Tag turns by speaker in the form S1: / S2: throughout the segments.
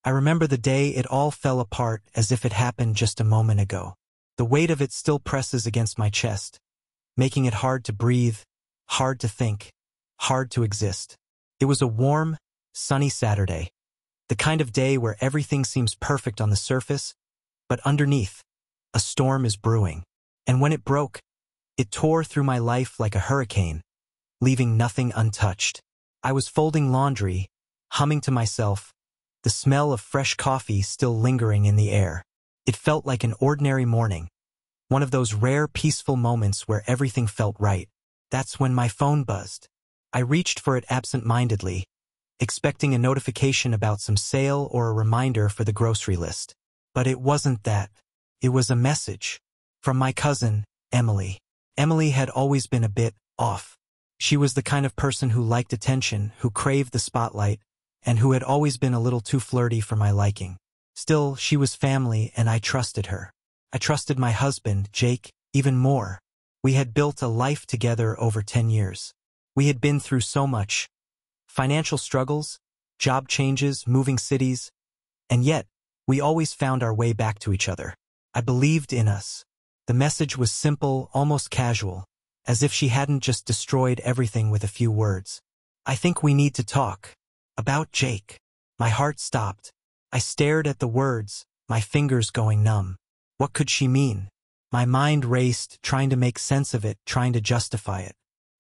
S1: I remember the day it all fell apart as if it happened just a moment ago. The weight of it still presses against my chest, making it hard to breathe, hard to think, hard to exist. It was a warm, sunny Saturday, the kind of day where everything seems perfect on the surface, but underneath, a storm is brewing. And when it broke, it tore through my life like a hurricane, leaving nothing untouched. I was folding laundry, humming to myself, the smell of fresh coffee still lingering in the air. It felt like an ordinary morning, one of those rare peaceful moments where everything felt right. That's when my phone buzzed. I reached for it absent-mindedly, expecting a notification about some sale or a reminder for the grocery list. But it wasn't that. It was a message from my cousin, Emily. Emily had always been a bit off. She was the kind of person who liked attention, who craved the spotlight, and who had always been a little too flirty for my liking. Still, she was family, and I trusted her. I trusted my husband, Jake, even more. We had built a life together over 10 years. We had been through so much. Financial struggles, job changes, moving cities, and yet, we always found our way back to each other. I believed in us. The message was simple, almost casual, as if she hadn't just destroyed everything with a few words. I think we need to talk. About Jake. My heart stopped. I stared at the words, my fingers going numb. What could she mean? My mind raced, trying to make sense of it, trying to justify it.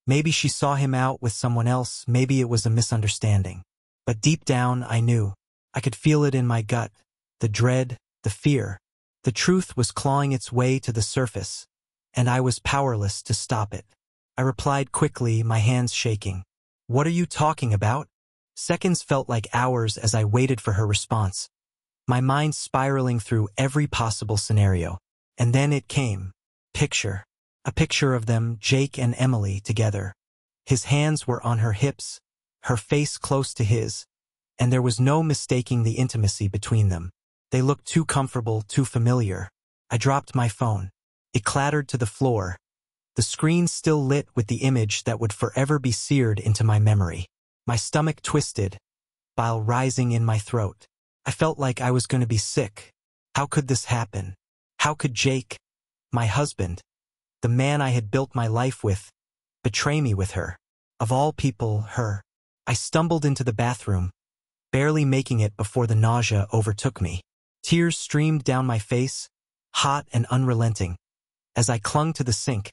S1: Maybe she saw him out with someone else, maybe it was a misunderstanding. But deep down, I knew. I could feel it in my gut. The dread, the fear. The truth was clawing its way to the surface, and I was powerless to stop it. I replied quickly, my hands shaking. What are you talking about? Seconds felt like hours as I waited for her response, my mind spiraling through every possible scenario. And then it came. Picture. A picture of them, Jake and Emily, together. His hands were on her hips, her face close to his, and there was no mistaking the intimacy between them. They looked too comfortable, too familiar. I dropped my phone. It clattered to the floor, the screen still lit with the image that would forever be seared into my memory. My stomach twisted, bile rising in my throat. I felt like I was going to be sick. How could this happen? How could Jake, my husband, the man I had built my life with, betray me with her? Of all people, her. I stumbled into the bathroom, barely making it before the nausea overtook me. Tears streamed down my face, hot and unrelenting, as I clung to the sink,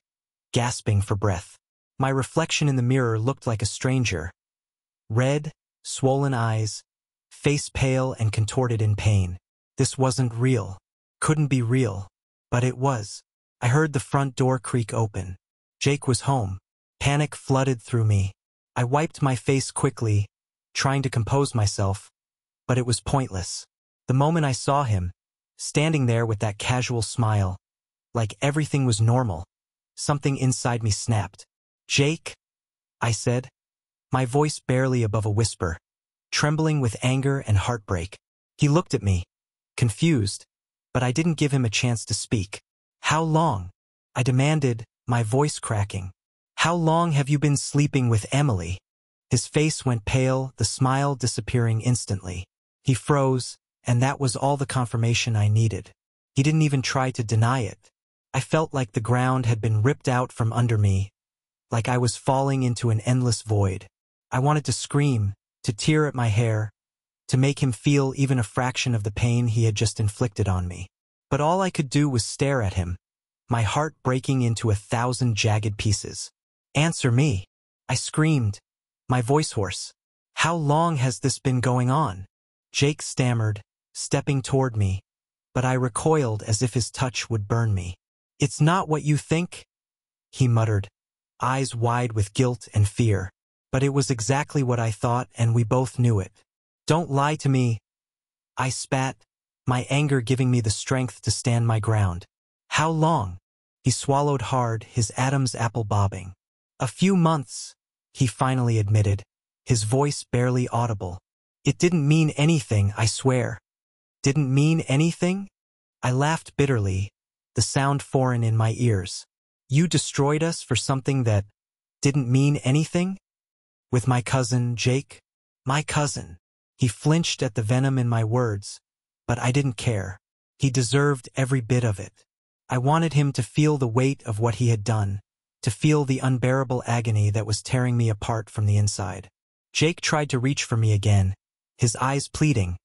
S1: gasping for breath. My reflection in the mirror looked like a stranger. Red, swollen eyes, face pale and contorted in pain. This wasn't real. Couldn't be real. But it was. I heard the front door creak open. Jake was home. Panic flooded through me. I wiped my face quickly, trying to compose myself, but it was pointless. The moment I saw him, standing there with that casual smile, like everything was normal, something inside me snapped. Jake, I said, my voice barely above a whisper, trembling with anger and heartbreak. He looked at me, confused, but I didn't give him a chance to speak. How long? I demanded, my voice cracking. How long have you been sleeping with Emily? His face went pale, the smile disappearing instantly. He froze, and that was all the confirmation I needed. He didn't even try to deny it. I felt like the ground had been ripped out from under me, like I was falling into an endless void. I wanted to scream, to tear at my hair, to make him feel even a fraction of the pain he had just inflicted on me. But all I could do was stare at him, my heart breaking into 1,000 jagged pieces. Answer me, I screamed, my voice hoarse. How long has this been going on? Jake stammered, stepping toward me, but I recoiled as if his touch would burn me. It's not what you think, he muttered, eyes wide with guilt and fear. But it was exactly what I thought, and we both knew it. Don't lie to me, I spat, my anger giving me the strength to stand my ground. How long? He swallowed hard, his Adam's apple bobbing. A few months, he finally admitted, his voice barely audible. It didn't mean anything, I swear. Didn't mean anything? I laughed bitterly, the sound foreign in my ears. You destroyed us for something that didn't mean anything? With my cousin, Jake? My cousin. He flinched at the venom in my words, but I didn't care. He deserved every bit of it. I wanted him to feel the weight of what he had done, to feel the unbearable agony that was tearing me apart from the inside. Jake tried to reach for me again, his eyes pleading,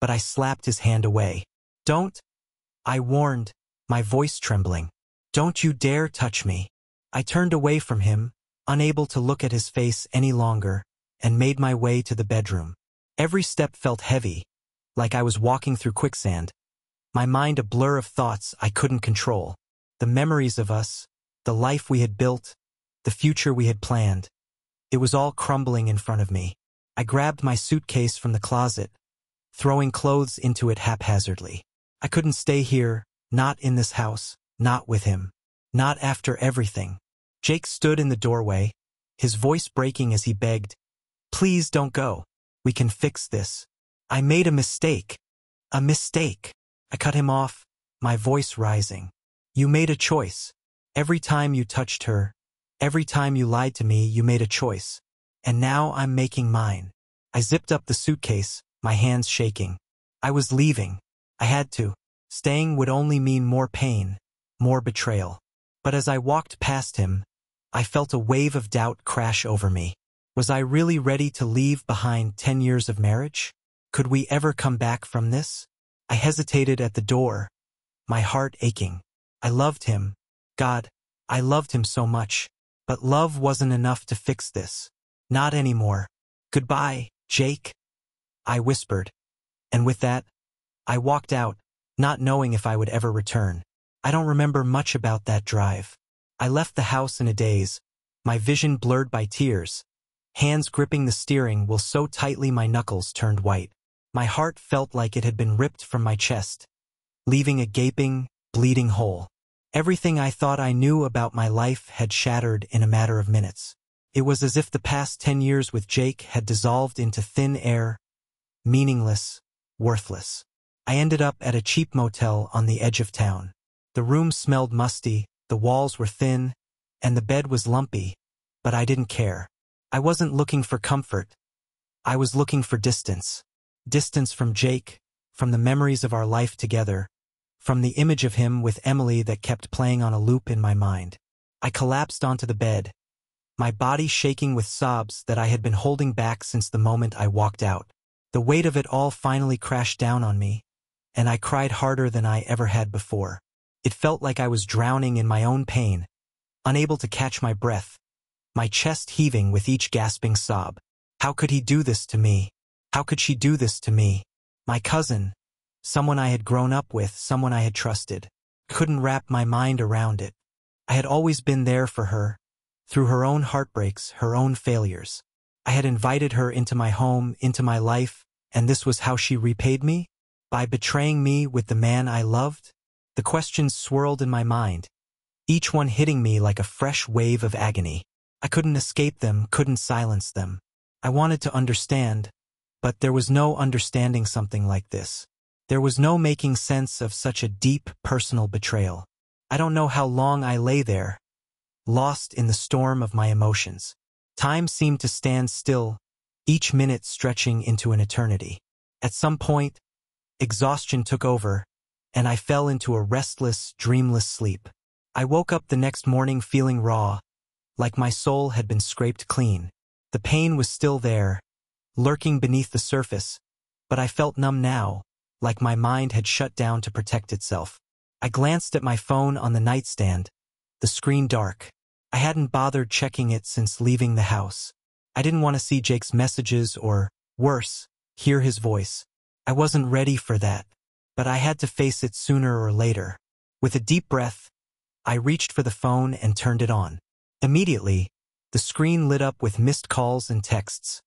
S1: but I slapped his hand away. "Don't," I warned, my voice trembling. "Don't you dare touch me." I turned away from him, unable to look at his face any longer, and made my way to the bedroom. Every step felt heavy, like I was walking through quicksand, my mind a blur of thoughts I couldn't control. The memories of us, the life we had built, the future we had planned. It was all crumbling in front of me. I grabbed my suitcase from the closet, throwing clothes into it haphazardly. I couldn't stay here, not in this house, not with him, not after everything. Jake stood in the doorway, his voice breaking as he begged, "Please don't go. We can fix this. I made a mistake. A mistake." I cut him off, my voice rising. "You made a choice. Every time you touched her, every time you lied to me, you made a choice. And now I'm making mine." I zipped up the suitcase, my hands shaking. I was leaving. I had to. Staying would only mean more pain, more betrayal. But as I walked past him, I felt a wave of doubt crash over me. Was I really ready to leave behind 10 years of marriage? Could we ever come back from this? I hesitated at the door, my heart aching. I loved him. God, I loved him so much. But love wasn't enough to fix this. Not anymore. "Goodbye, Jake," I whispered. And with that, I walked out, not knowing if I would ever return. I don't remember much about that drive. I left the house in a daze, my vision blurred by tears, hands gripping the steering wheel so tightly my knuckles turned white. My heart felt like it had been ripped from my chest, leaving a gaping, bleeding hole. Everything I thought I knew about my life had shattered in a matter of minutes. It was as if the past 10 years with Jake had dissolved into thin air, meaningless, worthless. I ended up at a cheap motel on the edge of town. The room smelled musty, the walls were thin, and the bed was lumpy, but I didn't care. I wasn't looking for comfort. I was looking for distance. Distance from Jake, from the memories of our life together, from the image of him with Emily that kept playing on a loop in my mind. I collapsed onto the bed, my body shaking with sobs that I had been holding back since the moment I walked out. The weight of it all finally crashed down on me, and I cried harder than I ever had before. It felt like I was drowning in my own pain, unable to catch my breath, my chest heaving with each gasping sob. How could he do this to me? How could she do this to me? My cousin, someone I had grown up with, someone I had trusted. Couldn't wrap my mind around it. I had always been there for her, through her own heartbreaks, her own failures. I had invited her into my home, into my life, and this was how she repaid me? By betraying me with the man I loved? The questions swirled in my mind, each one hitting me like a fresh wave of agony. I couldn't escape them, couldn't silence them. I wanted to understand, but there was no understanding something like this. There was no making sense of such a deep, personal betrayal. I don't know how long I lay there, lost in the storm of my emotions. Time seemed to stand still, each minute stretching into an eternity. At some point, exhaustion took over, and I fell into a restless, dreamless sleep. I woke up the next morning feeling raw, like my soul had been scraped clean. The pain was still there, lurking beneath the surface, but I felt numb now, like my mind had shut down to protect itself. I glanced at my phone on the nightstand, the screen dark. I hadn't bothered checking it since leaving the house. I didn't want to see Jake's messages or, worse, hear his voice. I wasn't ready for that, but I had to face it sooner or later. With a deep breath, I reached for the phone and turned it on. Immediately, the screen lit up with missed calls and texts,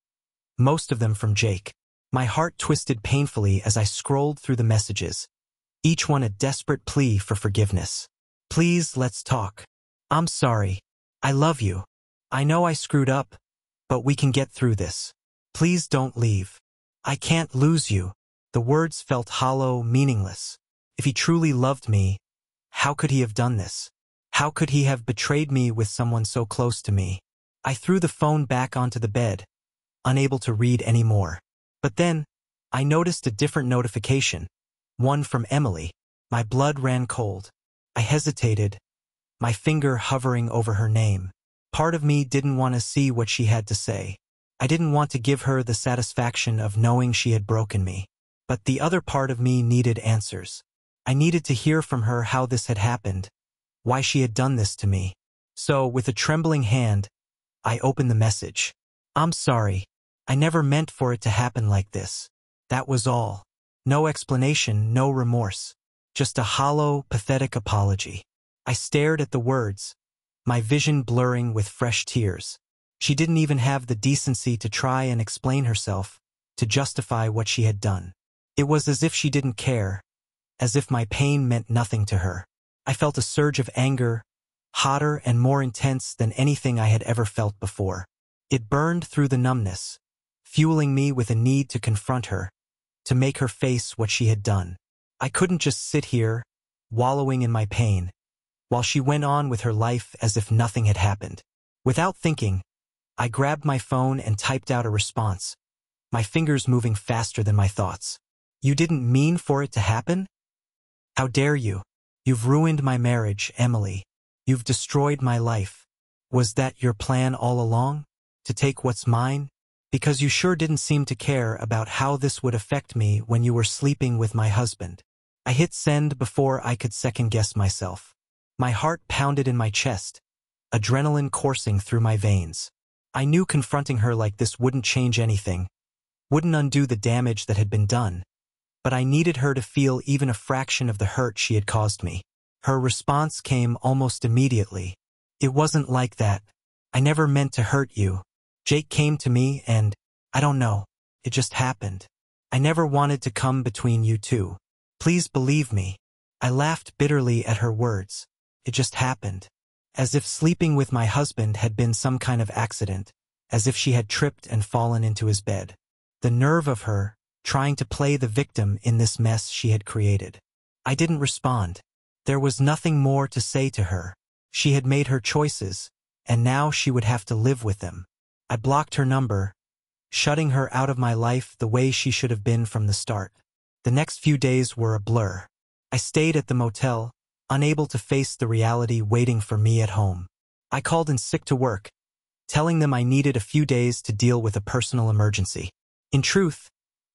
S1: most of them from Jake. My heart twisted painfully as I scrolled through the messages, each one a desperate plea for forgiveness. "Please, let's talk. I'm sorry. I love you. I know I screwed up, but we can get through this. Please don't leave. I can't lose you." The words felt hollow, meaningless. If he truly loved me, how could he have done this? How could he have betrayed me with someone so close to me? I threw the phone back onto the bed, unable to read any more. But then, I noticed a different notification, one from Emily. My blood ran cold. I hesitated, my finger hovering over her name. Part of me didn't want to see what she had to say. I didn't want to give her the satisfaction of knowing she had broken me. But the other part of me needed answers. I needed to hear from her how this had happened, why she had done this to me. So, with a trembling hand, I opened the message. I'm sorry. I never meant for it to happen like this. That was all. No explanation, no remorse. Just a hollow, pathetic apology. I stared at the words, my vision blurring with fresh tears. She didn't even have the decency to try and explain herself, to justify what she had done. It was as if she didn't care, as if my pain meant nothing to her. I felt a surge of anger, hotter and more intense than anything I had ever felt before. It burned through the numbness, fueling me with a need to confront her, to make her face what she had done. I couldn't just sit here, wallowing in my pain, while she went on with her life as if nothing had happened. Without thinking, I grabbed my phone and typed out a response, my fingers moving faster than my thoughts. You didn't mean for it to happen? How dare you? You've ruined my marriage, Emily. You've destroyed my life. Was that your plan all along? To take what's mine? Because you sure didn't seem to care about how this would affect me when you were sleeping with my husband. I hit send before I could second-guess myself. My heart pounded in my chest, adrenaline coursing through my veins. I knew confronting her like this wouldn't change anything, wouldn't undo the damage that had been done, but I needed her to feel even a fraction of the hurt she had caused me. Her response came almost immediately. It wasn't like that. I never meant to hurt you. Jake came to me and, I don't know, it just happened. I never wanted to come between you two. Please believe me. I laughed bitterly at her words. It just happened. As if sleeping with my husband had been some kind of accident, as if she had tripped and fallen into his bed. The nerve of her, trying to play the victim in this mess she had created. I didn't respond. There was nothing more to say to her. She had made her choices, and now she would have to live with them. I blocked her number, shutting her out of my life the way she should have been from the start. The next few days were a blur. I stayed at the motel, unable to face the reality waiting for me at home. I called in sick to work, telling them I needed a few days to deal with a personal emergency. In truth,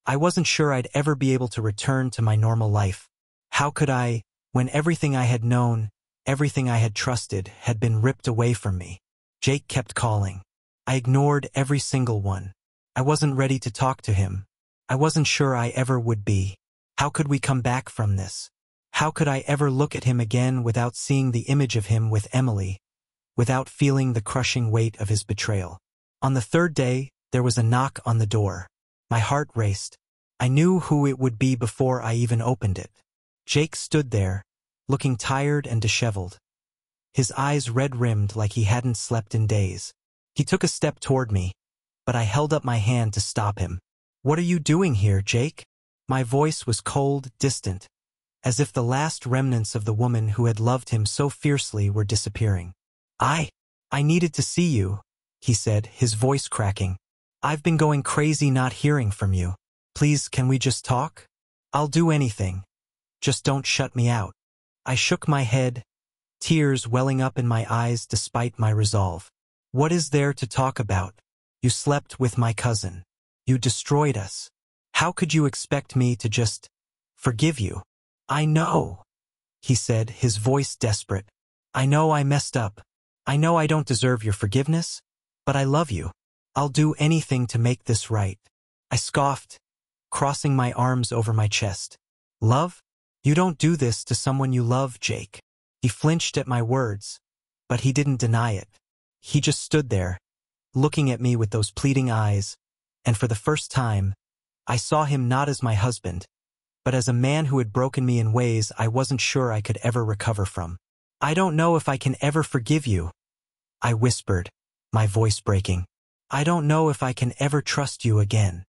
S1: I wasn't sure I'd ever be able to return to my normal life. How could I, when everything I had known, everything I had trusted, had been ripped away from me? Jake kept calling. I ignored every single one. I wasn't ready to talk to him. I wasn't sure I ever would be. How could we come back from this? How could I ever look at him again without seeing the image of him with Emily, without feeling the crushing weight of his betrayal? On the third day, there was a knock on the door. My heart raced. I knew who it would be before I even opened it. Jake stood there, looking tired and disheveled, his eyes red-rimmed like he hadn't slept in days. He took a step toward me, but I held up my hand to stop him. What are you doing here, Jake? My voice was cold, distant, as if the last remnants of the woman who had loved him so fiercely were disappearing. I needed to see you, he said, his voice cracking. I've been going crazy not hearing from you. Please, can we just talk? I'll do anything. Just don't shut me out. I shook my head, tears welling up in my eyes despite my resolve. What is there to talk about? You slept with my cousin. You destroyed us. How could you expect me to just forgive you? I know, he said, his voice desperate. I know I messed up. I know I don't deserve your forgiveness, but I love you. I'll do anything to make this right. I scoffed, crossing my arms over my chest. Love? You don't do this to someone you love, Jake. He flinched at my words, but he didn't deny it. He just stood there, looking at me with those pleading eyes, and for the first time, I saw him not as my husband, but as a man who had broken me in ways I wasn't sure I could ever recover from. I don't know if I can ever forgive you, I whispered, my voice breaking. I don't know if I can ever trust you again.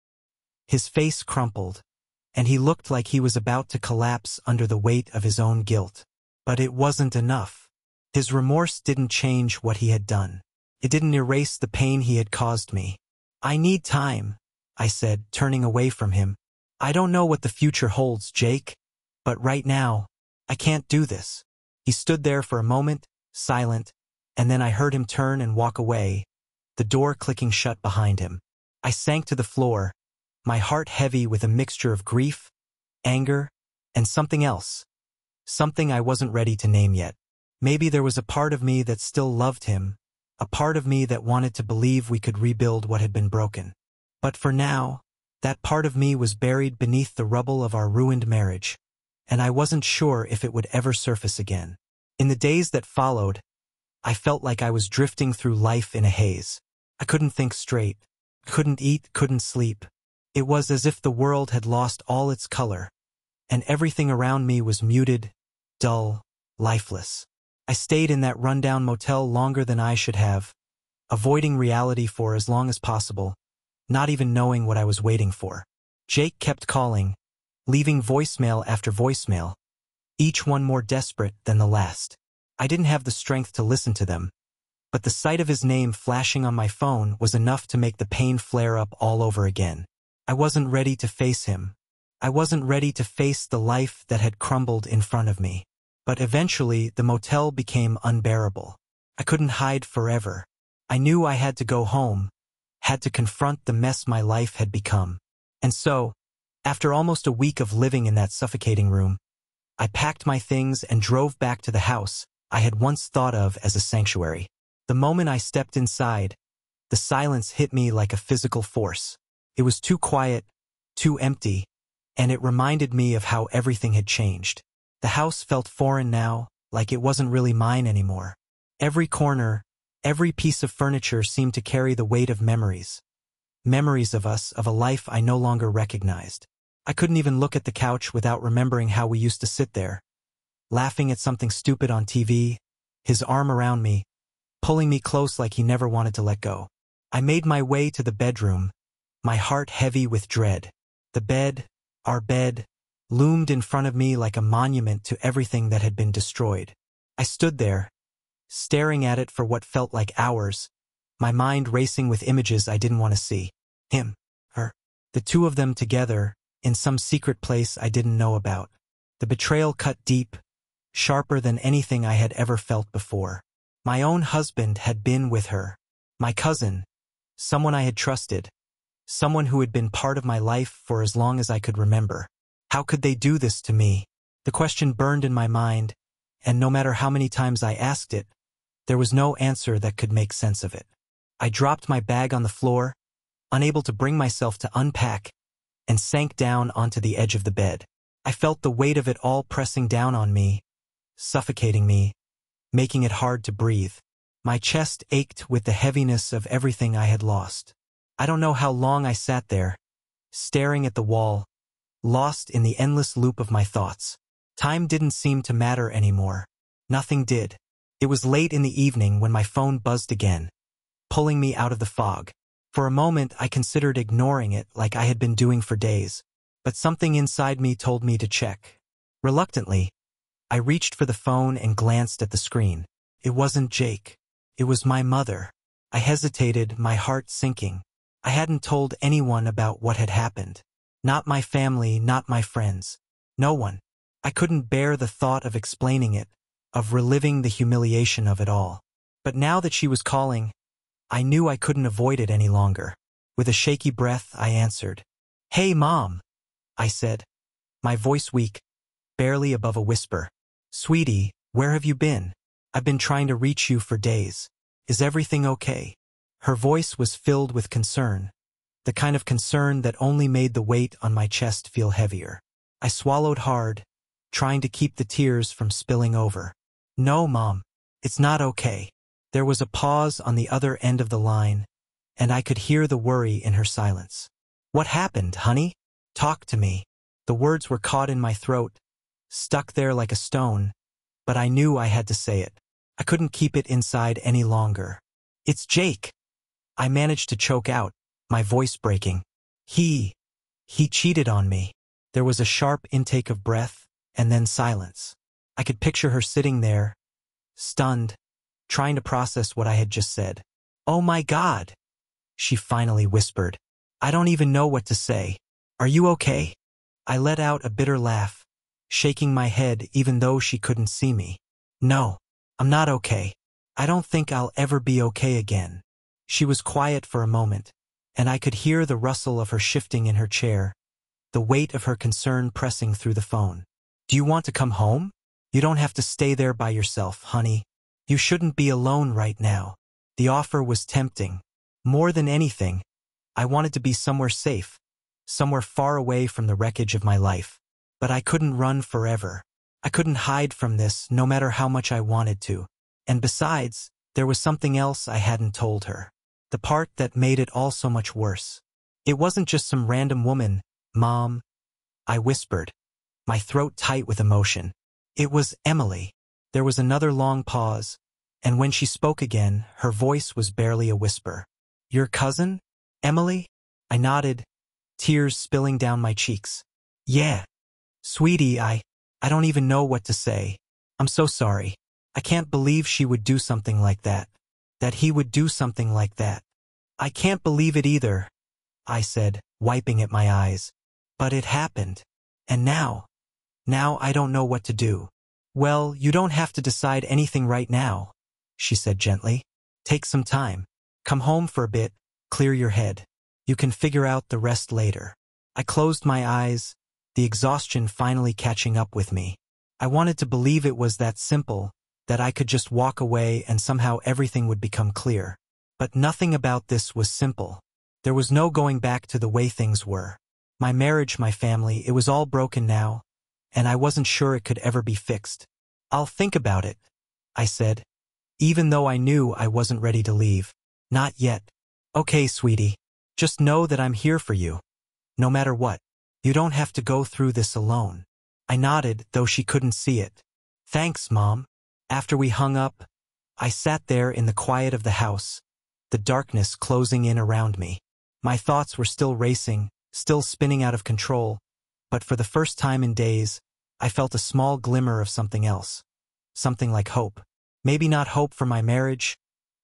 S1: His face crumpled, and he looked like he was about to collapse under the weight of his own guilt. But it wasn't enough. His remorse didn't change what he had done. It didn't erase the pain he had caused me. I need time, I said, turning away from him. I don't know what the future holds, Jake, but right now, I can't do this. He stood there for a moment, silent, and then I heard him turn and walk away, the door clicking shut behind him. I sank to the floor, my heart heavy with a mixture of grief, anger, and something else. Something I wasn't ready to name yet. Maybe there was a part of me that still loved him, a part of me that wanted to believe we could rebuild what had been broken. But for now, that part of me was buried beneath the rubble of our ruined marriage, and I wasn't sure if it would ever surface again. In the days that followed, I felt like I was drifting through life in a haze. I couldn't think straight, couldn't eat, couldn't sleep. It was as if the world had lost all its color, and everything around me was muted, dull, lifeless. I stayed in that rundown motel longer than I should have, avoiding reality for as long as possible, not even knowing what I was waiting for. Jake kept calling, leaving voicemail after voicemail, each one more desperate than the last. I didn't have the strength to listen to them, but the sight of his name flashing on my phone was enough to make the pain flare up all over again. I wasn't ready to face him. I wasn't ready to face the life that had crumbled in front of me. But eventually, the motel became unbearable. I couldn't hide forever. I knew I had to go home, had to confront the mess my life had become. And so, after almost a week of living in that suffocating room, I packed my things and drove back to the house I had once thought of as a sanctuary. The moment I stepped inside, the silence hit me like a physical force. It was too quiet, too empty, and it reminded me of how everything had changed. The house felt foreign now, like it wasn't really mine anymore. Every corner, every piece of furniture seemed to carry the weight of memories. Memories of us, of a life I no longer recognized. I couldn't even look at the couch without remembering how we used to sit there, laughing at something stupid on TV, his arm around me, pulling me close like he never wanted to let go. I made my way to the bedroom, my heart heavy with dread. The bed, our bed, loomed in front of me like a monument to everything that had been destroyed. I stood there, staring at it for what felt like hours, my mind racing with images I didn't want to see. Him, her, the two of them together, in some secret place I didn't know about. The betrayal cut deep, sharper than anything I had ever felt before. My own husband had been with her. My cousin, someone I had trusted, someone who had been part of my life for as long as I could remember. How could they do this to me? The question burned in my mind, and no matter how many times I asked it, there was no answer that could make sense of it. I dropped my bag on the floor, unable to bring myself to unpack, and sank down onto the edge of the bed. I felt the weight of it all pressing down on me, suffocating me, making it hard to breathe. My chest ached with the heaviness of everything I had lost. I don't know how long I sat there, staring at the wall, lost in the endless loop of my thoughts. Time didn't seem to matter anymore. Nothing did. It was late in the evening when my phone buzzed again, pulling me out of the fog. For a moment, I considered ignoring it like I had been doing for days, but something inside me told me to check. Reluctantly, I reached for the phone and glanced at the screen. It wasn't Jake. It was my mother. I hesitated, my heart sinking. I hadn't told anyone about what had happened. Not my family, not my friends. No one. I couldn't bear the thought of explaining it, of reliving the humiliation of it all. But now that she was calling, I knew I couldn't avoid it any longer. With a shaky breath, I answered. "Hey, Mom," I said, my voice weak, barely above a whisper. "Sweetie, where have you been? I've been trying to reach you for days. Is everything okay?" Her voice was filled with concern, the kind of concern that only made the weight on my chest feel heavier. I swallowed hard, trying to keep the tears from spilling over. "No, Mom, it's not okay." There was a pause on the other end of the line, and I could hear the worry in her silence. "What happened, honey? Talk to me." The words were caught in my throat, stuck there like a stone, but I knew I had to say it. I couldn't keep it inside any longer. "It's Jake," I managed to choke out, my voice breaking. He cheated on me." There was a sharp intake of breath, and then silence. I could picture her sitting there, stunned, trying to process what I had just said. "Oh my God," she finally whispered. "I don't even know what to say. Are you okay?" I let out a bitter laugh, shaking my head even though she couldn't see me. No, I'm not okay. I don't think I'll ever be okay again. She was quiet for a moment, and I could hear the rustle of her shifting in her chair, the weight of her concern pressing through the phone. Do you want to come home? You don't have to stay there by yourself, honey. You shouldn't be alone right now. The offer was tempting. More than anything, I wanted to be somewhere safe, somewhere far away from the wreckage of my life. But I couldn't run forever. I couldn't hide from this no matter how much I wanted to. And besides, there was something else I hadn't told her. The part that made it all so much worse. It wasn't just some random woman, Mom, I whispered, my throat tight with emotion. It was Emily. There was another long pause, and when she spoke again, her voice was barely a whisper. Your cousin, Emily? I nodded, tears spilling down my cheeks. Yeah. Sweetie, I don't even know what to say. I'm so sorry. I can't believe she would do something like that. That he would do something like that. I can't believe it either, I said, wiping at my eyes. But it happened. And now I don't know what to do. Well, you don't have to decide anything right now, she said gently. Take some time. Come home for a bit, clear your head. You can figure out the rest later. I closed my eyes, the exhaustion finally catching up with me. I wanted to believe it was that simple, that I could just walk away and somehow everything would become clear. But nothing about this was simple. There was no going back to the way things were. My marriage, my family, it was all broken now, and I wasn't sure it could ever be fixed. I'll think about it, I said, even though I knew I wasn't ready to leave. Not yet. Okay, sweetie. Just know that I'm here for you. No matter what. You don't have to go through this alone. I nodded, though she couldn't see it. Thanks, Mom. After we hung up, I sat there in the quiet of the house, the darkness closing in around me. My thoughts were still racing, still spinning out of control, but for the first time in days, I felt a small glimmer of something else. Something like hope. Maybe not hope for my marriage,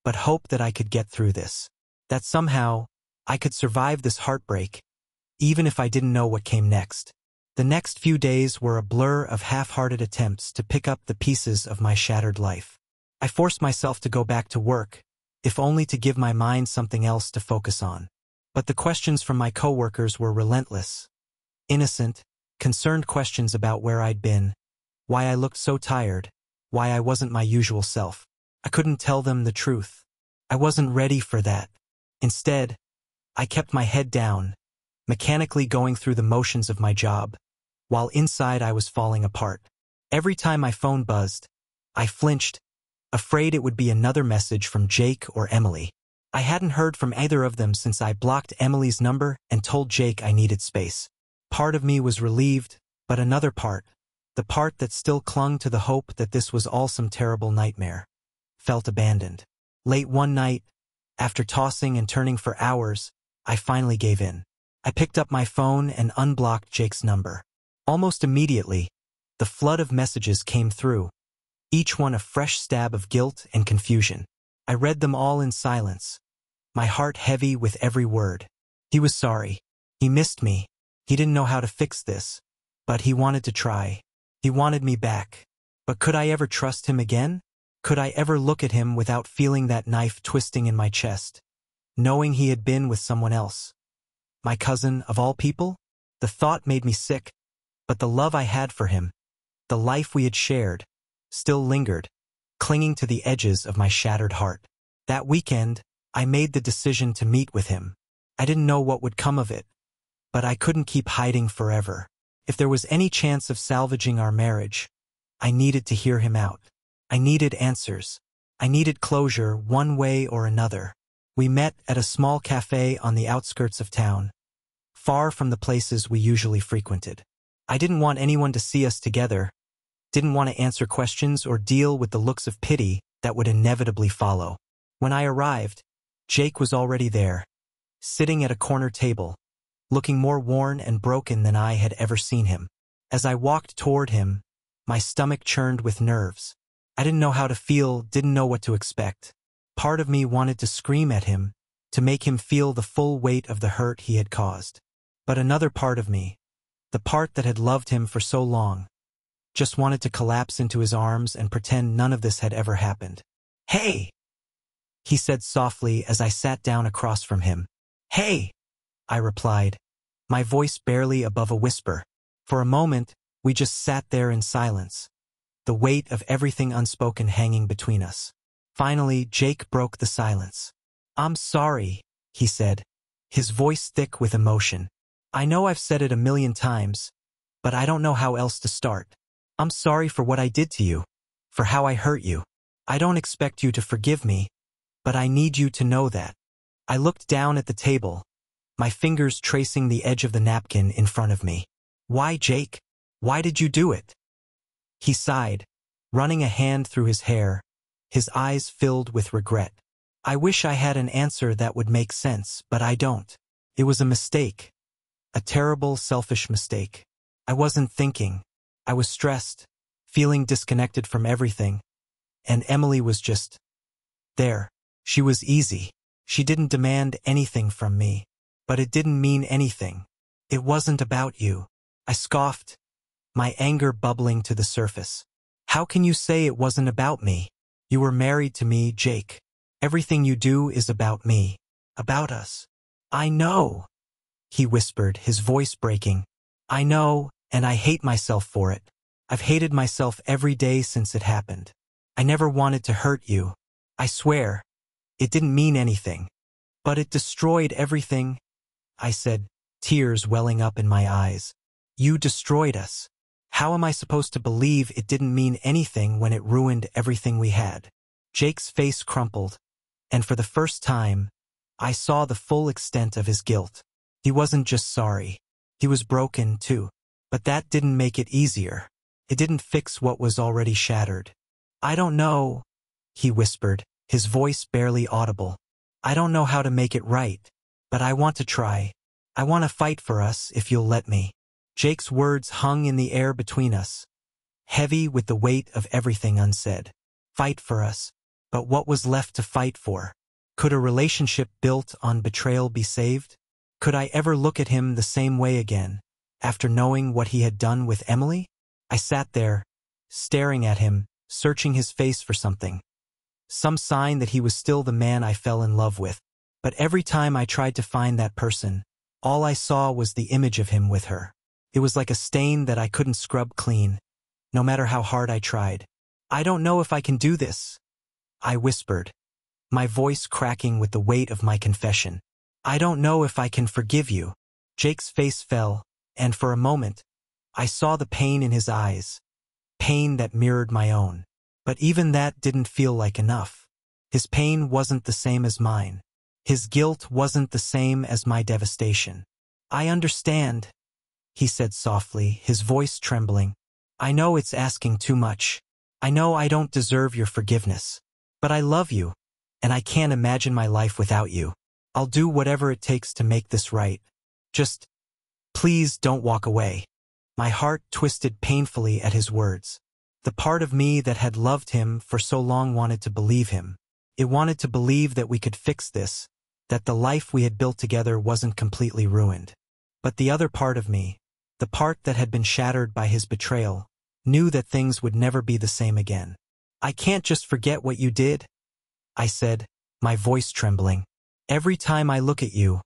S1: but hope that I could get through this. That somehow, I could survive this heartbreak, even if I didn't know what came next. The next few days were a blur of half-hearted attempts to pick up the pieces of my shattered life. I forced myself to go back to work, if only to give my mind something else to focus on. But the questions from my coworkers were relentless. Innocent, concerned questions about where I'd been, why I looked so tired, why I wasn't my usual self. I couldn't tell them the truth. I wasn't ready for that. Instead, I kept my head down, mechanically going through the motions of my job, while inside I was falling apart. Every time my phone buzzed, I flinched, afraid it would be another message from Jake or Emily. I hadn't heard from either of them since I blocked Emily's number and told Jake I needed space. Part of me was relieved, but another part, the part that still clung to the hope that this was all some terrible nightmare, felt abandoned. Late one night, after tossing and turning for hours, I finally gave in. I picked up my phone and unblocked Jake's number. Almost immediately, the flood of messages came through, each one a fresh stab of guilt and confusion. I read them all in silence, my heart heavy with every word. He was sorry. He missed me. He didn't know how to fix this, but he wanted to try. He wanted me back. But could I ever trust him again? Could I ever look at him without feeling that knife twisting in my chest, knowing he had been with someone else? My cousin, of all people? The thought made me sick, but the love I had for him, the life we had shared, still lingered, clinging to the edges of my shattered heart. That weekend, I made the decision to meet with him. I didn't know what would come of it, but I couldn't keep hiding forever. If there was any chance of salvaging our marriage, I needed to hear him out. I needed answers. I needed closure one way or another. We met at a small cafe on the outskirts of town, far from the places we usually frequented. I didn't want anyone to see us together, didn't want to answer questions or deal with the looks of pity that would inevitably follow. When I arrived, Jake was already there, sitting at a corner table, looking more worn and broken than I had ever seen him. As I walked toward him, my stomach churned with nerves. I didn't know how to feel, didn't know what to expect. Part of me wanted to scream at him, to make him feel the full weight of the hurt he had caused. But another part of me, The part that had loved him for so long just wanted to collapse into his arms and pretend none of this had ever happened. "Hey!" he said softly as I sat down across from him. "Hey!" I replied, my voice barely above a whisper. For a moment, we just sat there in silence, the weight of everything unspoken hanging between us. Finally, Jake broke the silence. "I'm sorry," he said, his voice thick with emotion. "I know I've said it a million times, but I don't know how else to start. I'm sorry for what I did to you, for how I hurt you. I don't expect you to forgive me, but I need you to know that." I looked down at the table, my fingers tracing the edge of the napkin in front of me. "Why, Jake? Why did you do it?" He sighed, running a hand through his hair, his eyes filled with regret. "I wish I had an answer that would make sense, but I don't. It was a mistake. A terrible, selfish mistake. I wasn't thinking. I was stressed, feeling disconnected from everything. And Emily was just there. She was easy. She didn't demand anything from me. But it didn't mean anything. It wasn't about you." I scoffed, my anger bubbling to the surface. "How can you say it wasn't about me? You were married to me, Jake. Everything you do is about me. About us." "I know," he whispered, his voice breaking. "I know, and I hate myself for it. I've hated myself every day since it happened. I never wanted to hurt you. I swear. It didn't mean anything. But it destroyed everything," I said, tears welling up in my eyes. "You destroyed us. How am I supposed to believe it didn't mean anything when it ruined everything we had?" Jake's face crumpled, and for the first time, I saw the full extent of his guilt. He wasn't just sorry. He was broken, too. But that didn't make it easier. It didn't fix what was already shattered. "I don't know," he whispered, his voice barely audible. "I don't know how to make it right, but I want to try. I want to fight for us if you'll let me." Jake's words hung in the air between us, heavy with the weight of everything unsaid. Fight for us. But what was left to fight for? Could a relationship built on betrayal be saved? Could I ever look at him the same way again, after knowing what he had done with Emily? I sat there, staring at him, searching his face for something. Some sign that he was still the man I fell in love with. But every time I tried to find that person, all I saw was the image of him with her. It was like a stain that I couldn't scrub clean, no matter how hard I tried. "I don't know if I can do this," I whispered, my voice cracking with the weight of my confession. "I don't know if I can forgive you." Jake's face fell, and for a moment, I saw the pain in his eyes, pain that mirrored my own. But even that didn't feel like enough. His pain wasn't the same as mine. His guilt wasn't the same as my devastation. "I understand," he said softly, his voice trembling. "I know it's asking too much. I know I don't deserve your forgiveness. But I love you, and I can't imagine my life without you. I'll do whatever it takes to make this right. Just, please don't walk away." My heart twisted painfully at his words. The part of me that had loved him for so long wanted to believe him. It wanted to believe that we could fix this, that the life we had built together wasn't completely ruined. But the other part of me, the part that had been shattered by his betrayal, knew that things would never be the same again. "I can't just forget what you did," I said, my voice trembling. "Every time I look at you,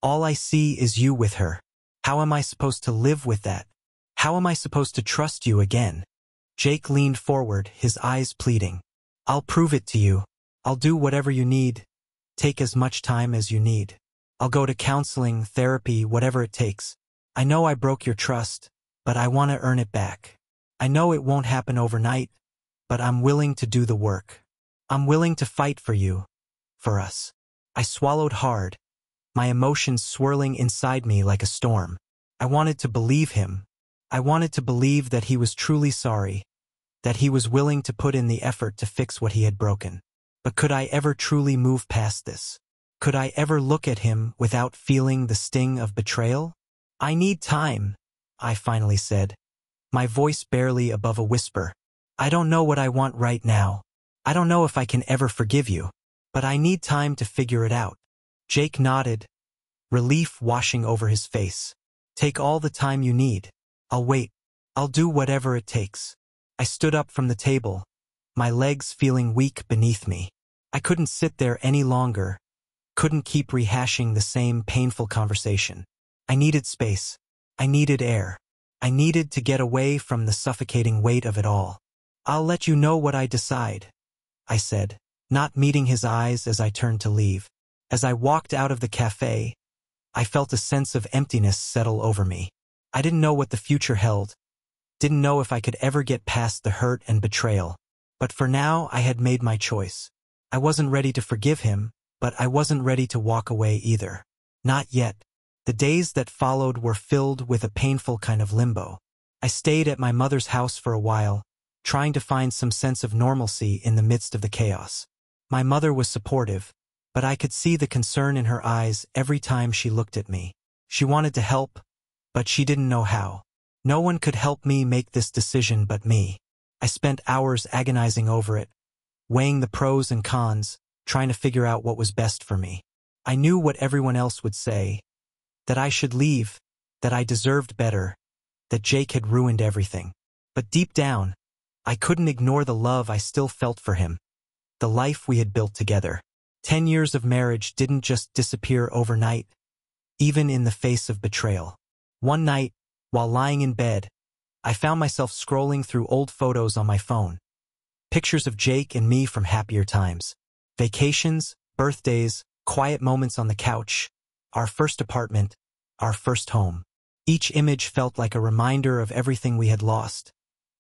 S1: all I see is you with her. How am I supposed to live with that? How am I supposed to trust you again?" Jake leaned forward, his eyes pleading. "I'll prove it to you. I'll do whatever you need. Take as much time as you need. I'll go to counseling, therapy, whatever it takes. I know I broke your trust, but I want to earn it back. I know it won't happen overnight, but I'm willing to do the work. I'm willing to fight for you, for us." I swallowed hard, my emotions swirling inside me like a storm. I wanted to believe him. I wanted to believe that he was truly sorry, that he was willing to put in the effort to fix what he had broken. But could I ever truly move past this? Could I ever look at him without feeling the sting of betrayal? "I need time," I finally said, my voice barely above a whisper. "I don't know what I want right now. I don't know if I can ever forgive you. But I need time to figure it out." Jake nodded, relief washing over his face. Take all the time you need. I'll wait. I'll do whatever it takes. I stood up from the table, my legs feeling weak beneath me. I couldn't sit there any longer, couldn't keep rehashing the same painful conversation. I needed space. I needed air. I needed to get away from the suffocating weight of it all. I'll let you know what I decide, I said, not meeting his eyes as I turned to leave. As I walked out of the cafe, I felt a sense of emptiness settle over me. I didn't know what the future held, didn't know if I could ever get past the hurt and betrayal. But for now, I had made my choice. I wasn't ready to forgive him, but I wasn't ready to walk away either. Not yet. The days that followed were filled with a painful kind of limbo. I stayed at my mother's house for a while, trying to find some sense of normalcy in the midst of the chaos. My mother was supportive, but I could see the concern in her eyes every time she looked at me. She wanted to help, but she didn't know how. No one could help me make this decision but me. I spent hours agonizing over it, weighing the pros and cons, trying to figure out what was best for me. I knew what everyone else would say, that I should leave, that I deserved better, that Jake had ruined everything. But deep down, I couldn't ignore the love I still felt for him, the life we had built together. 10 years of marriage didn't just disappear overnight, even in the face of betrayal. One night, while lying in bed, I found myself scrolling through old photos on my phone. Pictures of Jake and me from happier times. Vacations, birthdays, quiet moments on the couch, our first apartment, our first home. Each image felt like a reminder of everything we had lost.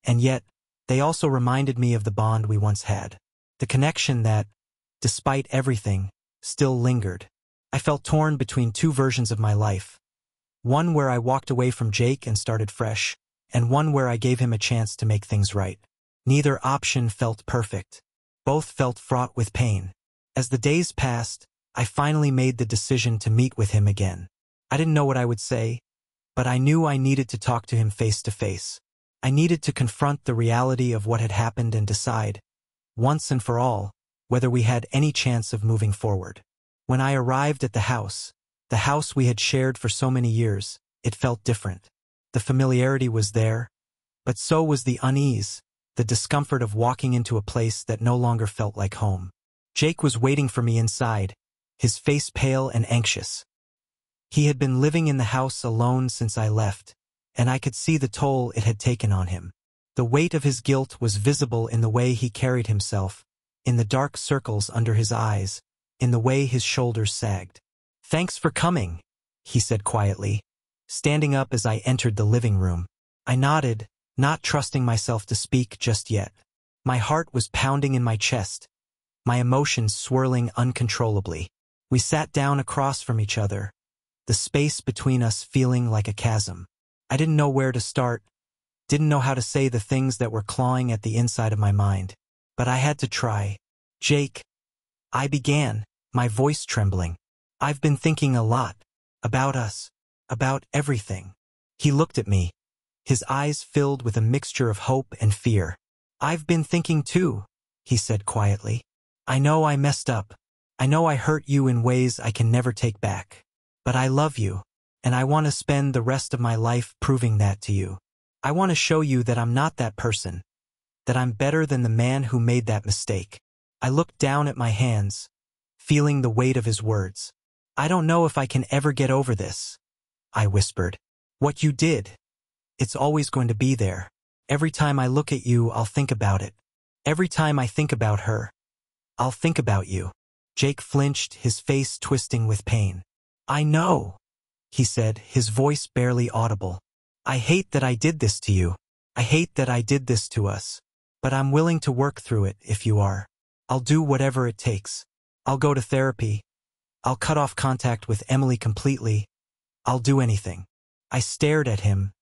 S1: And yet, they also reminded me of the bond we once had. The connection that, despite everything, still lingered. I felt torn between two versions of my life. One where I walked away from Jake and started fresh, and one where I gave him a chance to make things right. Neither option felt perfect. Both felt fraught with pain. As the days passed, I finally made the decision to meet with him again. I didn't know what I would say, but I knew I needed to talk to him face to face. I needed to confront the reality of what had happened and decide, once and for all, whether we had any chance of moving forward. When I arrived at the house we had shared for so many years, it felt different. The familiarity was there, but so was the unease, the discomfort of walking into a place that no longer felt like home. Jake was waiting for me inside, his face pale and anxious. He had been living in the house alone since I left, and I could see the toll it had taken on him. The weight of his guilt was visible in the way he carried himself, in the dark circles under his eyes, in the way his shoulders sagged. "Thanks for coming," he said quietly, standing up as I entered the living room. I nodded, not trusting myself to speak just yet. My heart was pounding in my chest, my emotions swirling uncontrollably. We sat down across from each other, the space between us feeling like a chasm. I didn't know where to start, didn't know how to say the things that were clawing at the inside of my mind. But I had to try. "Jake," I began, my voice trembling. "I've been thinking a lot. About us. About everything." He looked at me, his eyes filled with a mixture of hope and fear. "I've been thinking too," he said quietly. "I know I messed up. I know I hurt you in ways I can never take back. But I love you, and I want to spend the rest of my life proving that to you. I want to show you that I'm not that person, that I'm better than the man who made that mistake." I looked down at my hands, feeling the weight of his words. "I don't know if I can ever get over this," I whispered. "What you did. It's always going to be there. Every time I look at you, I'll think about it. Every time I think about her, I'll think about you." Jake flinched, his face twisting with pain. "I know," he said, his voice barely audible. "I hate that I did this to you. I hate that I did this to us. But I'm willing to work through it if you are. I'll do whatever it takes. I'll go to therapy. I'll cut off contact with Emily completely. I'll do anything." I stared at him,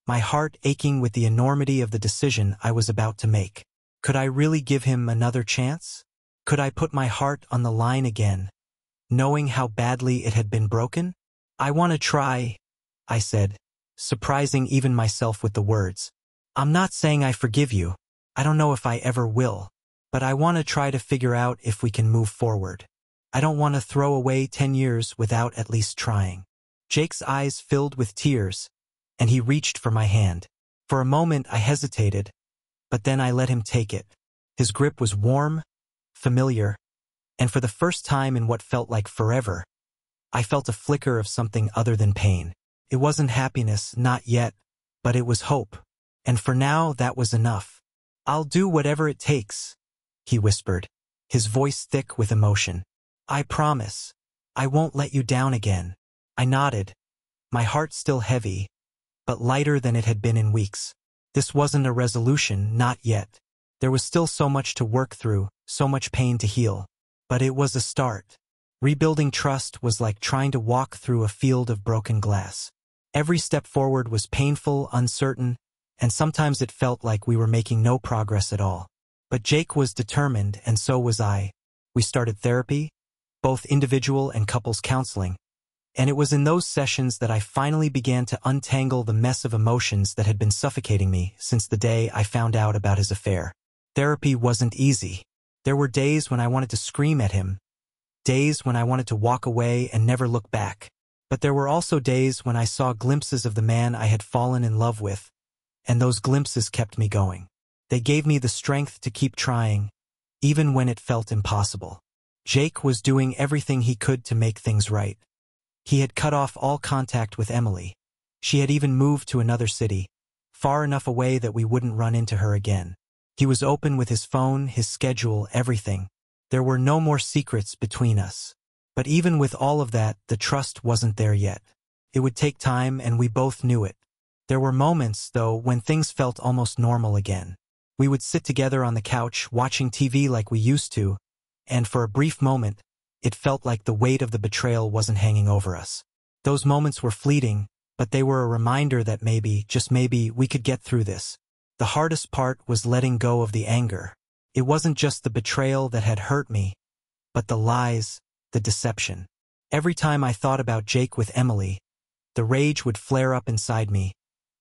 S1: my heart aching with the enormity of the decision I was about to make. Could I really give him another chance? Could I put my heart on the line again, knowing how badly it had been broken? "I want to try," I said, surprising even myself with the words. "I'm not saying I forgive you. I don't know if I ever will. But I want to try to figure out if we can move forward. I don't want to throw away 10 years without at least trying." Jake's eyes filled with tears, and he reached for my hand. For a moment I hesitated, but then I let him take it. His grip was warm, familiar, and for the first time in what felt like forever, I felt a flicker of something other than pain. It wasn't happiness, not yet, but it was hope. And for now, that was enough. "I'll do whatever it takes," he whispered, his voice thick with emotion. "I promise. I won't let you down again." I nodded, my heart still heavy, but lighter than it had been in weeks. This wasn't a resolution, not yet. There was still so much to work through, so much pain to heal. But it was a start. Rebuilding trust was like trying to walk through a field of broken glass. Every step forward was painful, uncertain, and sometimes it felt like we were making no progress at all. But Jake was determined, and so was I. We started therapy, both individual and couples counseling, and it was in those sessions that I finally began to untangle the mess of emotions that had been suffocating me since the day I found out about his affair. Therapy wasn't easy. There were days when I wanted to scream at him, days when I wanted to walk away and never look back. But there were also days when I saw glimpses of the man I had fallen in love with, and those glimpses kept me going. They gave me the strength to keep trying, even when it felt impossible. Jake was doing everything he could to make things right. He had cut off all contact with Emily. She had even moved to another city, far enough away that we wouldn't run into her again. He was open with his phone, his schedule, everything. There were no more secrets between us. But even with all of that, the trust wasn't there yet. It would take time, and we both knew it. There were moments, though, when things felt almost normal again. We would sit together on the couch, watching TV like we used to, and for a brief moment, it felt like the weight of the betrayal wasn't hanging over us. Those moments were fleeting, but they were a reminder that maybe, just maybe, we could get through this. The hardest part was letting go of the anger. It wasn't just the betrayal that had hurt me, but the lies, the deception. Every time I thought about Jake with Emily, the rage would flare up inside me,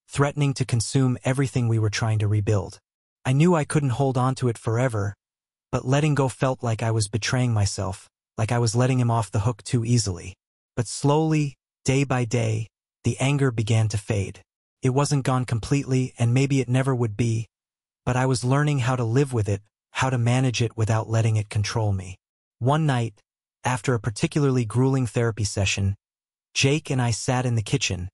S1: threatening to consume everything we were trying to rebuild. I knew I couldn't hold on to it forever, but letting go felt like I was betraying myself, like I was letting him off the hook too easily. But slowly, day by day, the anger began to fade. It wasn't gone completely, and maybe it never would be, but I was learning how to live with it, how to manage it without letting it control me. One night, after a particularly grueling therapy session, Jake and I sat in the kitchen,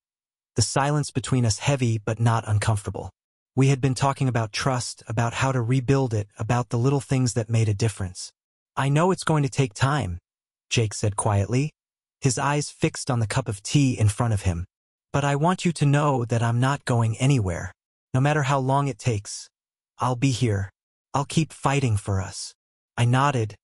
S1: the silence between us heavy but not uncomfortable. We had been talking about trust, about how to rebuild it, about the little things that made a difference. "I know it's going to take time," Jake said quietly, his eyes fixed on the cup of tea in front of him. "But I want you to know that I'm not going anywhere. No matter how long it takes, I'll be here. I'll keep fighting for us." I nodded,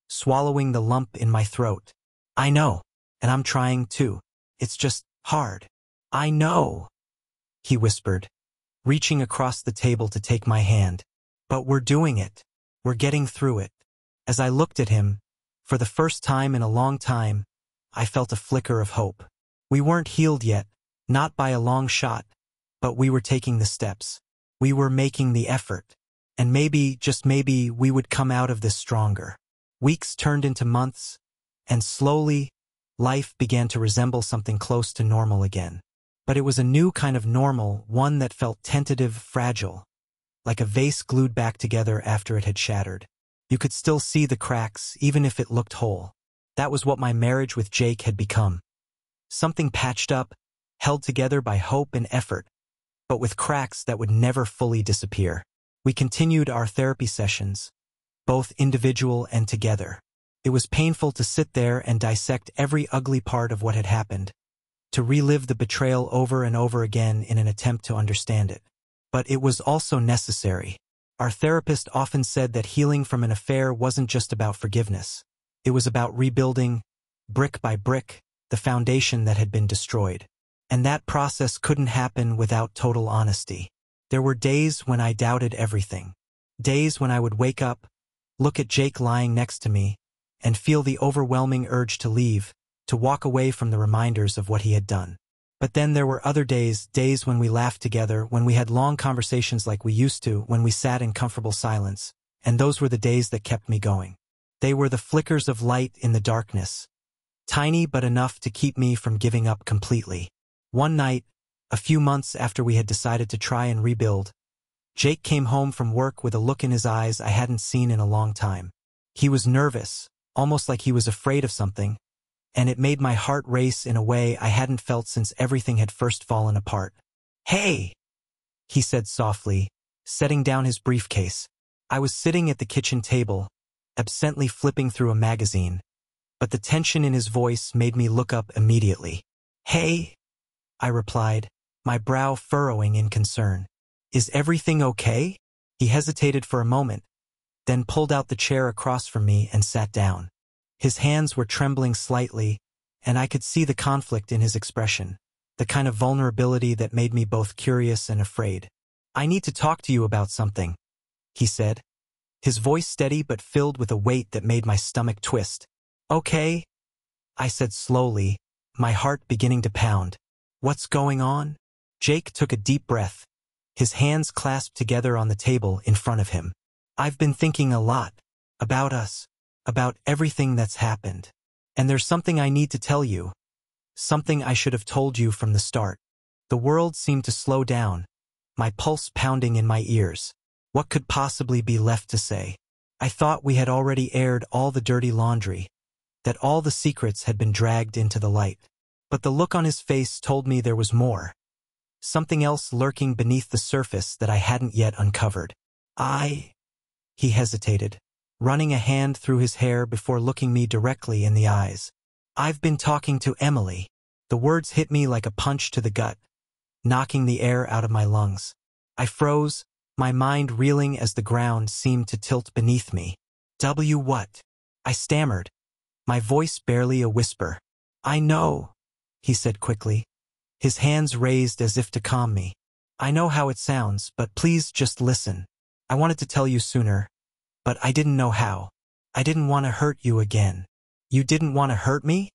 S1: swallowing the lump in my throat. "I know, and I'm trying too. It's just hard." "I know," he whispered, reaching across the table to take my hand. "But we're doing it. We're getting through it." As I looked at him, for the first time in a long time, I felt a flicker of hope. We weren't healed yet, not by a long shot, but we were taking the steps. We were making the effort. And maybe, just maybe, we would come out of this stronger. Weeks turned into months, and slowly, life began to resemble something close to normal again. But it was a new kind of normal, one that felt tentative, fragile, like a vase glued back together after it had shattered. You could still see the cracks, even if it looked whole. That was what my marriage with Jake had become. Something patched up, held together by hope and effort, but with cracks that would never fully disappear. We continued our therapy sessions, both individual and together. It was painful to sit there and dissect every ugly part of what had happened, to relive the betrayal over and over again in an attempt to understand it. But it was also necessary. Our therapist often said that healing from an affair wasn't just about forgiveness. It was about rebuilding, brick by brick, the foundation that had been destroyed. And that process couldn't happen without total honesty. There were days when I doubted everything. Days when I would wake up, look at Jake lying next to me, and feel the overwhelming urge to leave, to walk away from the reminders of what he had done. But then there were other days when we laughed together, when we had long conversations like we used to, when we sat in comfortable silence, and those were the days that kept me going. They were the flickers of light in the darkness, Tiny but enough to keep me from giving up completely. One night, a few months after we had decided to try and rebuild, Jake came home from work with a look in his eyes I hadn't seen in a long time. He was nervous, almost like he was afraid of something, and it made my heart race in a way I hadn't felt since everything had first fallen apart. "Hey," he said softly, setting down his briefcase. I was sitting at the kitchen table, absently flipping through a magazine, but the tension in his voice made me look up immediately. "Hey," I replied, my brow furrowing in concern. "Is everything okay?" He hesitated for a moment, then pulled out the chair across from me and sat down. His hands were trembling slightly, and I could see the conflict in his expression, the kind of vulnerability that made me both curious and afraid. "I need to talk to you about something," he said, his voice steady but filled with a weight that made my stomach twist. "Okay," I said slowly, my heart beginning to pound. "What's going on?" Jake took a deep breath, his hands clasped together on the table in front of him. "I've been thinking a lot about us, about everything that's happened. And there's something I need to tell you, something I should have told you from the start." The world seemed to slow down, my pulse pounding in my ears. What could possibly be left to say? I thought we had already aired all the dirty laundry, that all the secrets had been dragged into the light. But the look on his face told me there was more, something else lurking beneath the surface that I hadn't yet uncovered. He hesitated, running a hand through his hair before looking me directly in the eyes. "I've been talking to Emily." The words hit me like a punch to the gut, knocking the air out of my lungs. I froze, my mind reeling as the ground seemed to tilt beneath me. What?" I stammered, my voice barely a whisper. "I know," he said quickly, his hands raised as if to calm me. "I know how it sounds, but please just listen. I wanted to tell you sooner, but I didn't know how. I didn't want to hurt you again." "You didn't want to hurt me?"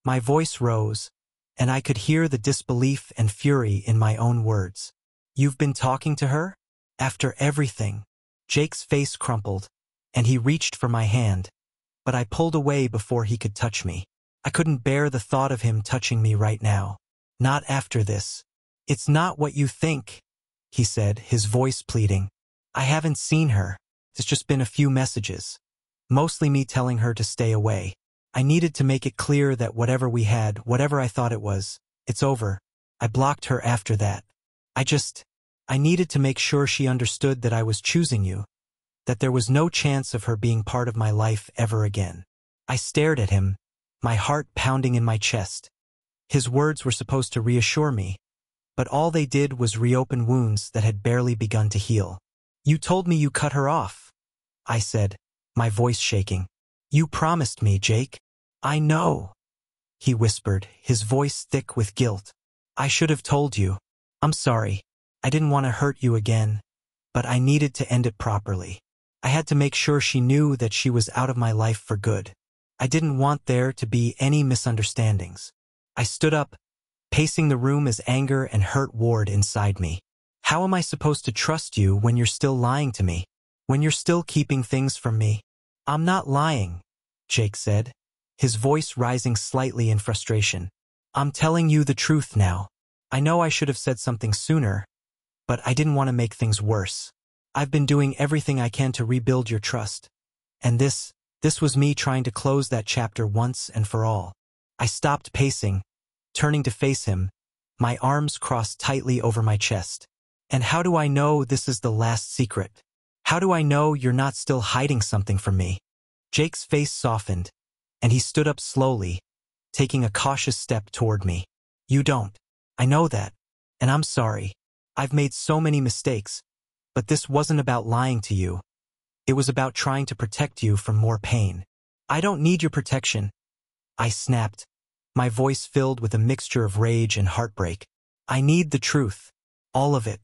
S1: My voice rose, and I could hear the disbelief and fury in my own words. "You've been talking to her? After everything?" Jake's face crumpled, and he reached for my hand, but I pulled away before he could touch me. I couldn't bear the thought of him touching me right now. "Not after this." "It's not what you think," he said, his voice pleading. "I haven't seen her. It's just been a few messages. Mostly me telling her to stay away. I needed to make it clear that whatever we had, whatever I thought it was, it's over. I blocked her after that. I needed to make sure she understood that I was choosing you, that there was no chance of her being part of my life ever again." I stared at him, my heart pounding in my chest. His words were supposed to reassure me, but all they did was reopen wounds that had barely begun to heal. "You told me you cut her off," I said, my voice shaking. "You promised me, Jake." "I know," he whispered, his voice thick with guilt. "I should have told you. I'm sorry. I didn't want to hurt you again, but I needed to end it properly. I had to make sure she knew that she was out of my life for good. I didn't want there to be any misunderstandings." I stood up, pacing the room as anger and hurt warred inside me. "How am I supposed to trust you when you're still lying to me? When you're still keeping things from me?" "I'm not lying," Jake said, his voice rising slightly in frustration. "I'm telling you the truth now. I know I should have said something sooner, but I didn't want to make things worse. I've been doing everything I can to rebuild your trust. And this was me trying to close that chapter once and for all." I stopped pacing, turning to face him, my arms crossed tightly over my chest. "And how do I know this is the last secret? How do I know you're not still hiding something from me?" Jake's face softened, and he stood up slowly, taking a cautious step toward me. "You don't. I know that, and I'm sorry. I've made so many mistakes, but this wasn't about lying to you. It was about trying to protect you from more pain." "I don't need your protection," I snapped, my voice filled with a mixture of rage and heartbreak. "I need the truth. All of it.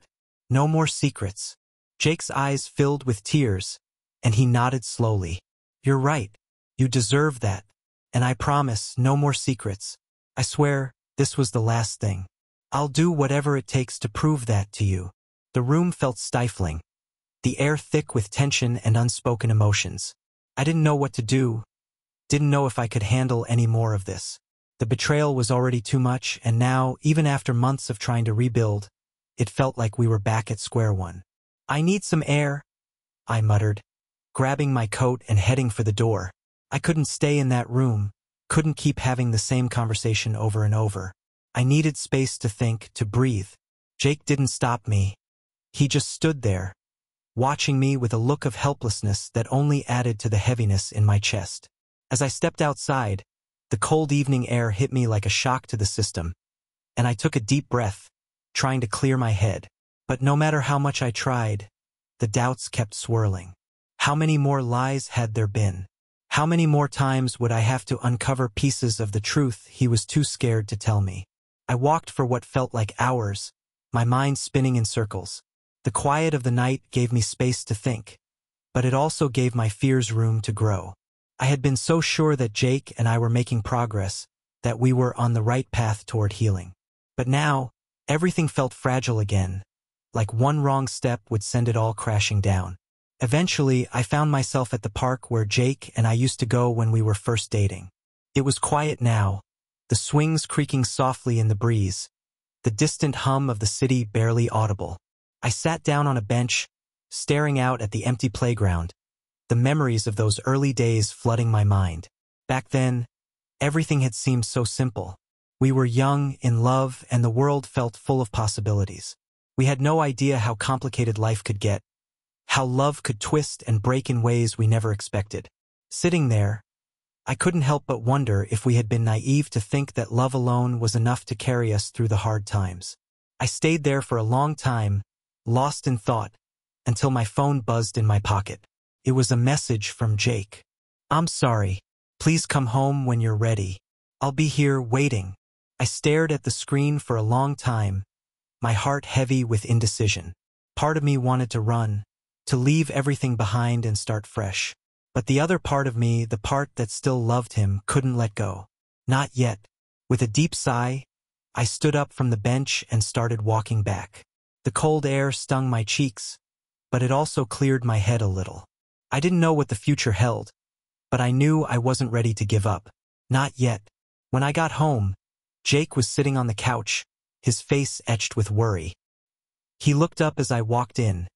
S1: No more secrets." Jake's eyes filled with tears, and he nodded slowly. "You're right. You deserve that. And I promise, no more secrets. I swear, this was the last thing. I'll do whatever it takes to prove that to you." The room felt stifling, the air thick with tension and unspoken emotions. I didn't know what to do, Didn't know if I could handle any more of this. The betrayal was already too much, and now, even after months of trying to rebuild, it felt like we were back at square one. "I need some air," I muttered, grabbing my coat and heading for the door. I couldn't stay in that room, couldn't keep having the same conversation over and over. I needed space to think, to breathe. Jake didn't stop me. He just stood there, watching me with a look of helplessness that only added to the heaviness in my chest. As I stepped outside, the cold evening air hit me like a shock to the system, and I took a deep breath, trying to clear my head. But no matter how much I tried, the doubts kept swirling. How many more lies had there been? How many more times would I have to uncover pieces of the truth he was too scared to tell me? I walked for what felt like hours, my mind spinning in circles. The quiet of the night gave me space to think, but it also gave my fears room to grow. I had been so sure that Jake and I were making progress, that we were on the right path toward healing. But now, everything felt fragile again, like one wrong step would send it all crashing down. Eventually, I found myself at the park where Jake and I used to go when we were first dating. It was quiet now, the swings creaking softly in the breeze, the distant hum of the city barely audible. I sat down on a bench, staring out at the empty playground, the memories of those early days flooding my mind. Back then, everything had seemed so simple. We were young, in love, and the world felt full of possibilities. We had no idea how complicated life could get, how love could twist and break in ways we never expected. Sitting there, I couldn't help but wonder if we had been naive to think that love alone was enough to carry us through the hard times. I stayed there for a long time, lost in thought, until my phone buzzed in my pocket. It was a message from Jake. "I'm sorry. Please come home when you're ready. I'll be here waiting." I stared at the screen for a long time, my heart heavy with indecision. Part of me wanted to run, to leave everything behind and start fresh. But the other part of me, the part that still loved him, couldn't let go. Not yet. With a deep sigh, I stood up from the bench and started walking back. The cold air stung my cheeks, but it also cleared my head a little. I didn't know what the future held, but I knew I wasn't ready to give up. Not yet. When I got home, Jake was sitting on the couch, his face etched with worry. He looked up as I walked in,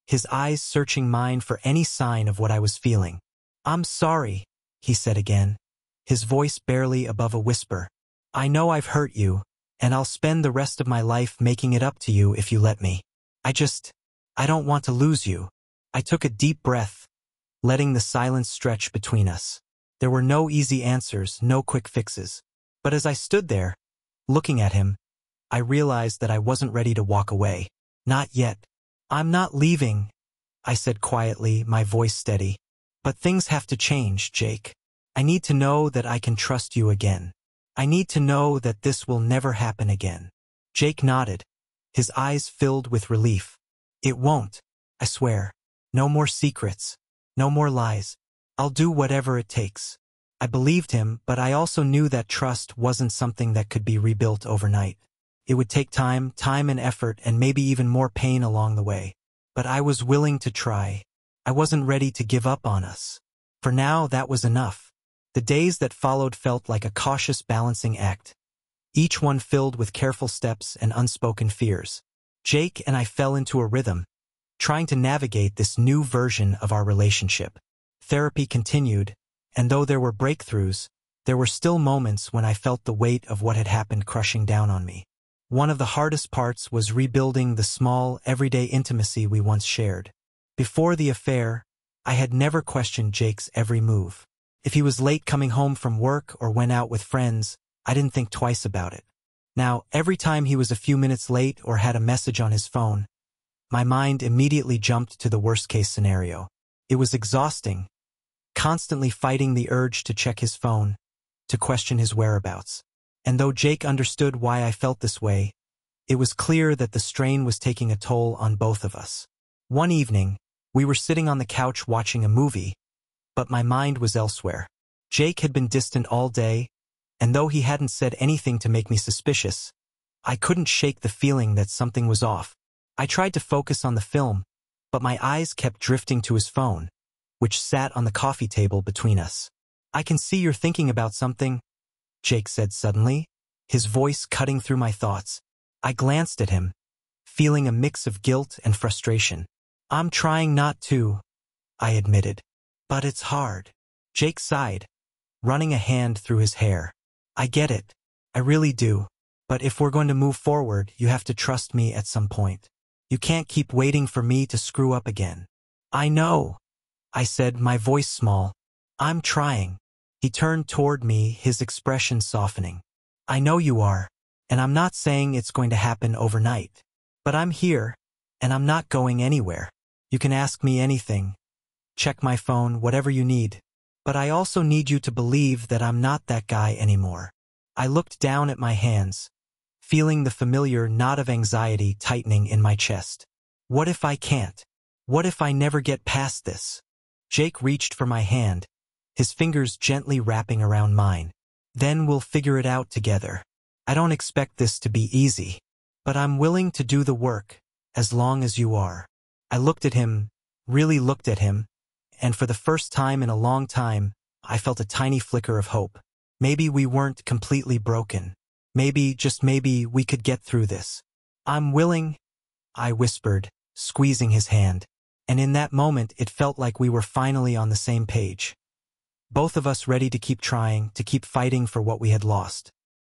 S1: his eyes searching mine for any sign of what I was feeling. "I'm sorry," he said again, his voice barely above a whisper. "I know I've hurt you, and I'll spend the rest of my life making it up to you if you let me. I don't want to lose you." I took a deep breath, letting the silence stretch between us. There were no easy answers, no quick fixes. But as I stood there, looking at him, I realized that I wasn't ready to walk away. Not yet. "I'm not leaving," I said quietly, my voice steady. "But things have to change, Jake. I need to know that I can trust you again. I need to know that this will never happen again." Jake nodded, his eyes filled with relief. "It won't, I swear. No more secrets. No more lies. I'll do whatever it takes." I believed him, but I also knew that trust wasn't something that could be rebuilt overnight. It would take time and effort, and maybe even more pain along the way. But I was willing to try. I wasn't ready to give up on us. For now, that was enough. The days that followed felt like a cautious balancing act, each one filled with careful steps and unspoken fears. Jake and I fell into a rhythm, trying to navigate this new version of our relationship. Therapy continued, and though there were breakthroughs, there were still moments when I felt the weight of what had happened crushing down on me. One of the hardest parts was rebuilding the small, everyday intimacy we once shared. Before the affair, I had never questioned Jake's every move. If he was late coming home from work or went out with friends, I didn't think twice about it. Now, every time he was a few minutes late or had a message on his phone, my mind immediately jumped to the worst-case scenario. It was exhausting, constantly fighting the urge to check his phone, to question his whereabouts. And though Jake understood why I felt this way, it was clear that the strain was taking a toll on both of us. One evening, we were sitting on the couch watching a movie, but my mind was elsewhere. Jake had been distant all day, and though he hadn't said anything to make me suspicious, I couldn't shake the feeling that something was off. I tried to focus on the film, but my eyes kept drifting to his phone, which sat on the coffee table between us. I can see you're thinking about something, Jake said suddenly, his voice cutting through my thoughts. I glanced at him, feeling a mix of guilt and frustration. I'm trying not to, I admitted. But it's hard. Jake sighed, running a hand through his hair. I get it. I really do. But if we're going to move forward, you have to trust me at some point. You can't keep waiting for me to screw up again. I know, I said, my voice small. I'm trying. He turned toward me, his expression softening. I know you are, and I'm not saying it's going to happen overnight. But I'm here, and I'm not going anywhere. You can ask me anything. Check my phone, whatever you need. But I also need you to believe that I'm not that guy anymore. I looked down at my hands, feeling the familiar knot of anxiety tightening in my chest. What if I can't? What if I never get past this? Jake reached for my hand, his fingers gently wrapping around mine. Then we'll figure it out together. I don't expect this to be easy, but I'm willing to do the work, as long as you are. I looked at him, really looked at him, and for the first time in a long time, I felt a tiny flicker of hope. Maybe we weren't completely broken. Maybe, just maybe, we could get through this. I'm willing, I whispered, squeezing his hand. And in that moment, it felt like we were finally on the same page. Both of us ready to keep trying, to keep fighting for what we had lost.